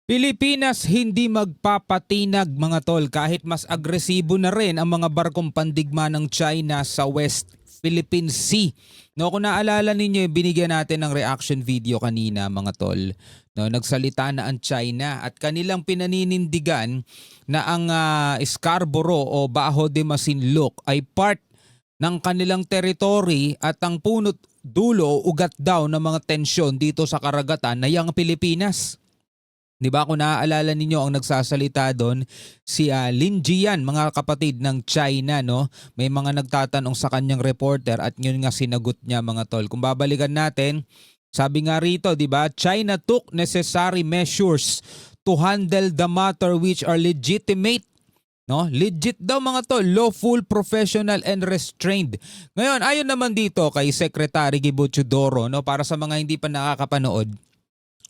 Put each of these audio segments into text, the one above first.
Pilipinas hindi magpapatinag mga tol kahit mas agresibo na rin ang mga barkong pandigma ng China sa West Philippine Sea. No, kung naalala ninyo, binigyan natin ng reaction video kanina mga tol. No, nagsalita na ang China at kanilang pinaninindigan na ang Scarborough o Bajo de Masinloc ay part ng kanilang territory at ang punot dulo ugat daw ng mga tensyon dito sa karagatan na yang Pilipinas. 'Di ba kung naaalala ninyo ang nagsasalita doon si Lin Jian, mga kapatid ng China, no? May mga nagtatanong sa kanyang reporter at yun nga sinagot niya mga tol. Kung babalikan natin, sabi nga rito, 'di ba? China took necessary measures to handle the matter which are legitimate. No? Legit daw mga tol, lawful, professional and restrained. Ngayon, ayon naman dito kay Secretary Gibo Teodoro, no, para sa mga hindi pa nakakapanood.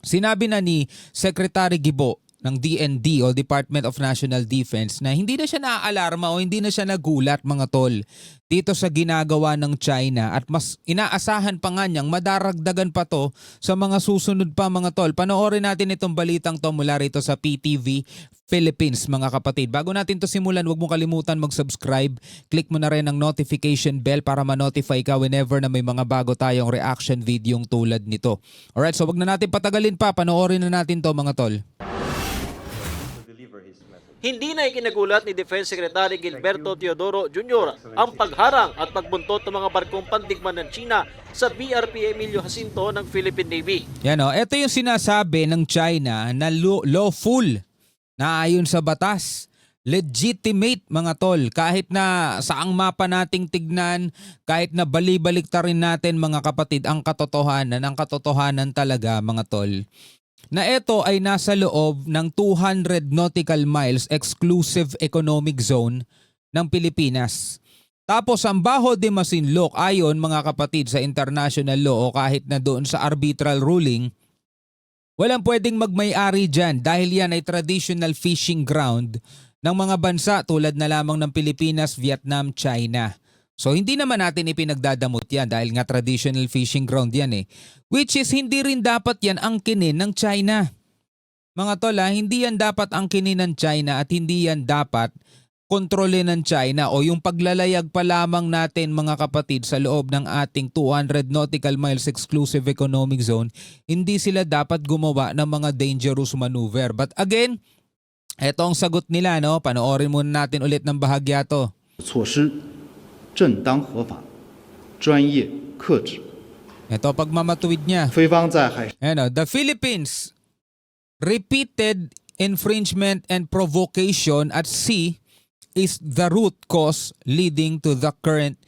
Sinabi na ni Secretary Gibo ng DND o Department of National Defense na hindi na siya naaalarma o hindi na siya nagulat mga tol dito sa ginagawa ng China at mas inaasahan pa nga niyang madaragdagan pa to sa mga susunod pa mga tol. Panoorin natin itong balitang to mula rito sa PTV Philippines mga kapatid. Bago natin to simulan, huwag mong kalimutan mag-subscribe. Click mo na rin ang notification bell para ma-notify ka whenever na may mga bago tayong reaction videong tulad nito. Alright, so wag na natin patagalin pa. Panoorin na natin to mga tol. Hindi na ikinagulat ni Defense Secretary Gilberto Teodoro Jr. ang pagharang at pagbuntot ng mga barkong pandigma ng China sa BRP Emilio Jacinto ng Philippine Navy. Yan o, ito yung sinasabi ng China na lawful, na ayon sa batas. Legitimate mga tol, kahit na saang mapa nating tignan, kahit na balibalik ta rin natin mga kapatid ang katotohanan talaga mga tol. Na ito ay nasa loob ng 200 nautical miles exclusive economic zone ng Pilipinas. Tapos ang Bajo de Masinloc ayon mga kapatid sa international law o kahit na doon sa arbitral ruling, walang pwedeng magmay-ari dyan dahil yan ay traditional fishing ground ng mga bansa tulad na lamang ng Pilipinas, Vietnam, China. So hindi naman natin ipinagdadamot yan dahil nga traditional fishing ground yan eh. Which is hindi rin dapat yan angkinin ng China. Mga tol hindi yan dapat angkinin ng China at hindi yan dapat kontrolin ng China o yung paglalayag pa lamang natin mga kapatid sa loob ng ating 200 nautical miles exclusive economic zone. Hindi sila dapat gumawa ng mga dangerous maneuver. But again, eto ang sagot nila, no? Panoorin muna natin ulit ng bahagya to. 措施正当合法、专业、克制。 Ito pagmamatuwid niya. 菲方在海 The Philippines repeated infringement and provocation at sea is the root cause leading to the current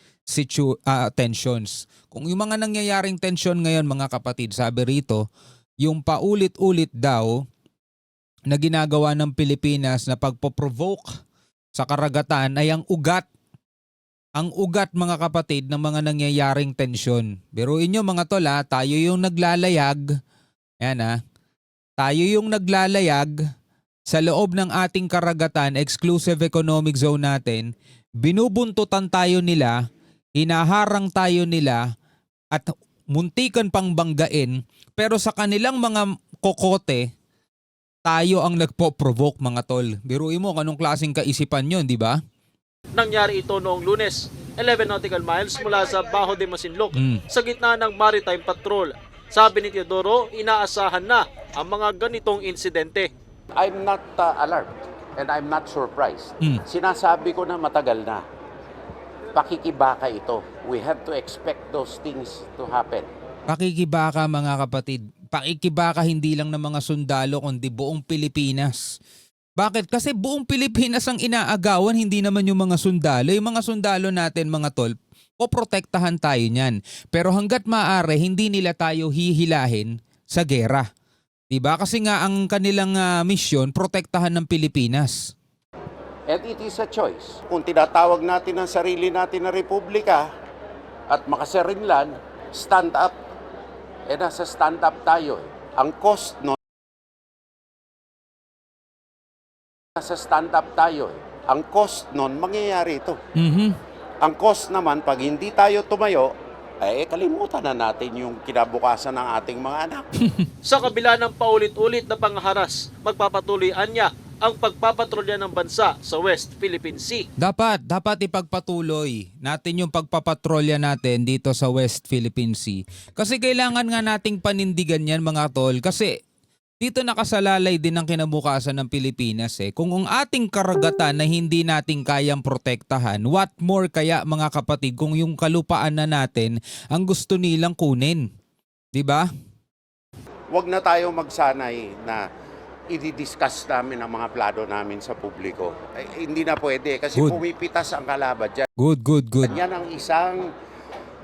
tensions. Kung yung mga nangyayaring tensyon ngayon mga kapatid, sabi rito, yung paulit-ulit daw na ginagawa ng Pilipinas na pagpo-provoke sa karagatan ay ang ugat mga kapatid ng mga nangyayaring tensyon. Biruin nyo mga tol tayo yung naglalayag. Yan tayo yung naglalayag sa loob ng ating karagatan, exclusive economic zone natin. Binubuntutan tayo nila, hinaharang tayo nila at muntikan pang banggain. Pero sa kanilang mga kokote, tayo ang nagpo-provoke mga tol. Biruin mo anong klaseng kaisipan yun, di ba? Nangyari ito noong Lunes, 11 nautical miles mula sa Bajo de Masinloc sa gitna ng maritime patrol. Sabi ni Teodoro, inaasahan na ang mga ganitong insidente. I'm not alarmed and I'm not surprised. Sinasabi ko na matagal na. Pakikibaka ito. We have to expect those things to happen. Pakikibaka mga kapatid. Pakikibaka hindi lang ng mga sundalo kundi buong Pilipinas. Bakit? Kasi buong Pilipinas ang inaagawan, hindi naman yung mga sundalo. Yung mga sundalo natin mga tol, poprotektahan tayo niyan. Pero hanggat maaari, hindi nila tayo hihilahin sa gera. Diba? Kasi nga ang kanilang misyon, protektahan ng Pilipinas. And it is a choice. Kung tinatawag natin ang sarili natin na republika at makasarinlan, stand up. Eh nasa stand up tayo. Ang cost no nasa stand up tayo. Ang cost nun, mangyayari ito. Ang cost naman, pag hindi tayo tumayo, kalimutan na natin yung kinabukasan ng ating mga anak. Sa kabila ng paulit-ulit na pangharas, magpapatuloy niya ang pagpapatrolya ng bansa sa West Philippine Sea. Dapat ipagpatuloy natin yung pagpapatrolya natin dito sa West Philippine Sea. Kasi kailangan nga nating panindigan yan mga tol. Kasi dito nakasalalay din ang kinabukasan ng Pilipinas eh. Kung ang ating karagatan na hindi natin kayang protektahan, what more kaya mga kapatid kung yung kalupaan na natin ang gusto nilang kunin? 'Di ba? Huwag na tayo magsanay na i-discuss namin ang mga plano namin sa publiko. Hindi na pwede kasi Good. pumipitas ang kalaban dyan. Good. Yan ang isang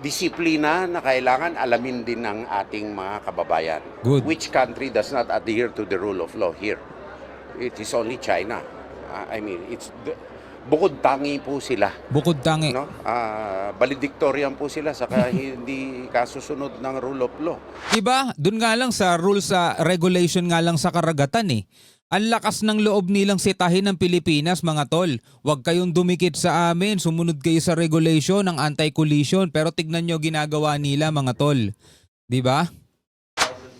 disiplina na kailangan alamin din ng ating mga kababayan. Good. Which country does not adhere to the rule of law here? It is only China. Bukod tangi po sila. Bukod tangi. No? Valedictorian po sila saka hindi kasusunod ng rule of law. Diba? Doon nga lang sa rules sa regulation nga lang sa karagatan eh. Ang lakas ng loob nilang sitahin ng Pilipinas mga tol. Huwag kayong dumikit sa amin. Sumunod kayo sa regulation ng anti-collision. Pero tignan nyo ginagawa nila mga tol. Diba?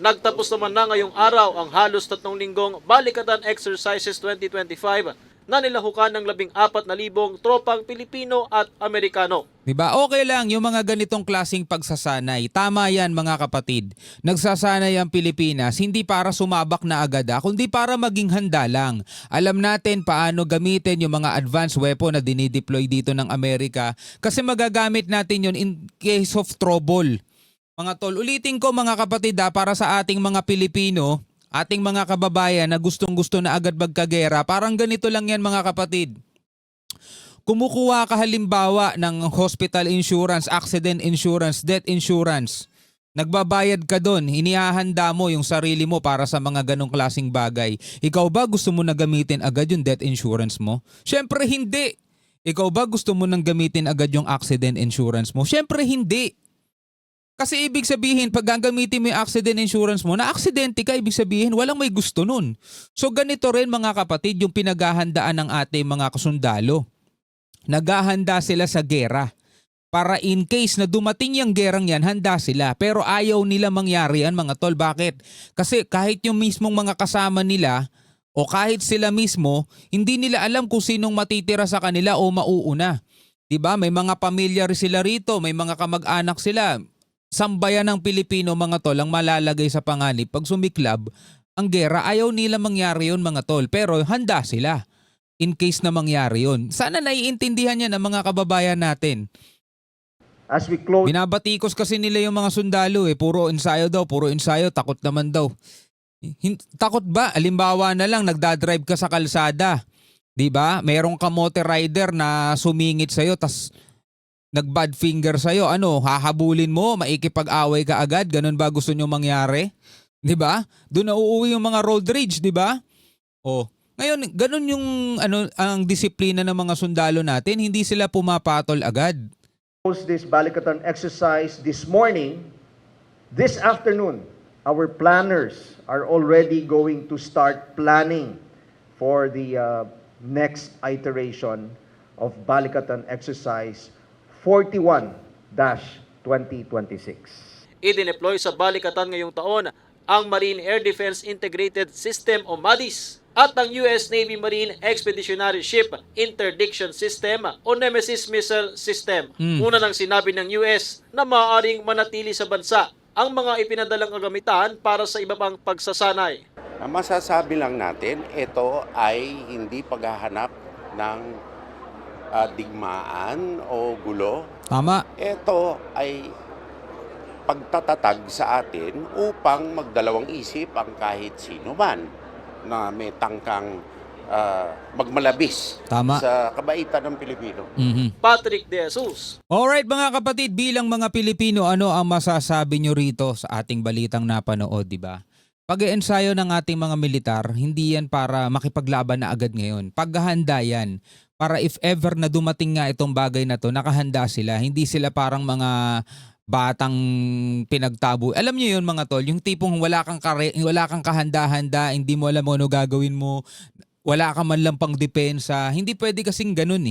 Nagtapos naman na ngayong araw ang halos 3 linggong Balikatan Exercises 2025 na nilahukan ng 14,000 tropang Pilipino at Amerikano. Diba? Okay lang yung mga ganitong klaseng pagsasanay. Tama yan mga kapatid. Nagsasanay ang Pilipinas hindi para sumabak na agad kundi para maging handa lang. Alam natin paano gamitin yung mga advanced weapon na dinideploy dito ng Amerika kasi magagamit natin yun in case of trouble. Mga tol, ulitin ko mga kapatid para sa ating mga Pilipino, ating mga kababayan na gustong-gusto na agad magkagera, parang ganito lang yan mga kapatid. Kumukuha ka halimbawa ng hospital insurance, accident insurance, death insurance. Nagbabayad ka doon, inihahanda mo yung sarili mo para sa mga ganong klaseng bagay. Ikaw ba gusto mo na gamitin agad yung death insurance mo? Syempre hindi. Ikaw ba gusto mo nang gamitin agad yung accident insurance mo? Syempre hindi. Kasi ibig sabihin, pag gagamitin mo yung accident insurance mo, na-aksidente ka, ibig sabihin, walang may gusto nun. So ganito rin mga kapatid, yung pinaghahandaan ng ating mga kasundalo. Naghahanda sila sa gera. Para in case na dumating yung gerang yan, handa sila. Pero ayaw nila mangyari yan mga tol. Bakit? Kasi kahit yung mismong mga kasama nila, o kahit sila mismo, hindi nila alam kung sinong matitira sa kanila o mauuna. Diba? May mga pamilya sila rito, may mga kamag-anak sila. Sambayan ng Pilipino mga tol ang malalagay sa panganib pag sumiklab ang gera. Ayaw nila mangyari yun mga tol, pero handa sila in case na mangyari yun. Sana naiintindihan yan ng mga kababayan natin. As we close, Binabatikos kasi nila yung mga sundalo puro ensayo daw, puro ensayo, takot naman daw. Takot ba? Alimbawa na lang nagdadrive ka sa kalsada, 'di ba? Merong kamote rider na sumingit sa iyo tas nag-bad finger sa'yo, hahabulin mo, maikipag-away ka agad, ganun ba gusto nyo mangyari? Di ba? Doon na uuwi yung mga road rage, di ba? Ngayon, ganun yung ang disiplina ng mga sundalo natin, hindi sila pumapatol agad. this Balikatan exercise this morning, this afternoon, our planners are already going to start planning for the next iteration of Balikatan exercise 41-2026. Idineploy sa Balikatan ngayong taon ang Marine Air Defense Integrated System o MADIS at ang US Navy Marine Expeditionary Ship Interdiction System o Nemesis Missile System. Una nang sinabi ng US na maaaring manatili sa bansa ang mga ipinadalang kagamitan para sa iba pang pagsasanay. Ang masasabi lang natin, ito ay hindi paghahanap ng digmaan o gulo. Tama. Ito ay pagtatatag sa atin upang magdalawang isip ang kahit sino man na may tangkang magmalabis Tama. sa kabaitan ng Pilipino. Patrick De Jesus. Alright mga kapatid, bilang mga Pilipino, ano ang masasabi nyo rito sa ating balitang napanood, di ba? Pag-iensayo ng ating mga militar, hindi yan para makipaglaban na agad ngayon. Paghahanda yan. Para if ever na dumating nga itong bagay na to, nakahanda sila. Hindi sila parang mga batang pinagtabo. Alam niyo yun mga tol, yung tipong wala kang kahanda-handa, hindi mo alam ano gagawin mo, wala ka man lang pang depensa. Hindi pwede kasing ganun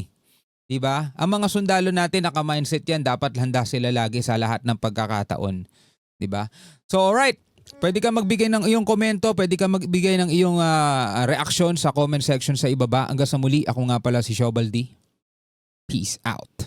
Diba? Ang mga sundalo natin, naka-mindset yan. Dapat handa sila lagi sa lahat ng pagkakataon. Diba? So, alright. Pwede ka magbigay ng iyong komento. Pwede ka magbigay ng iyong reaksyon sa comment section sa ibaba. Hanggang sa muli, ako nga pala si Shobal D. Peace out.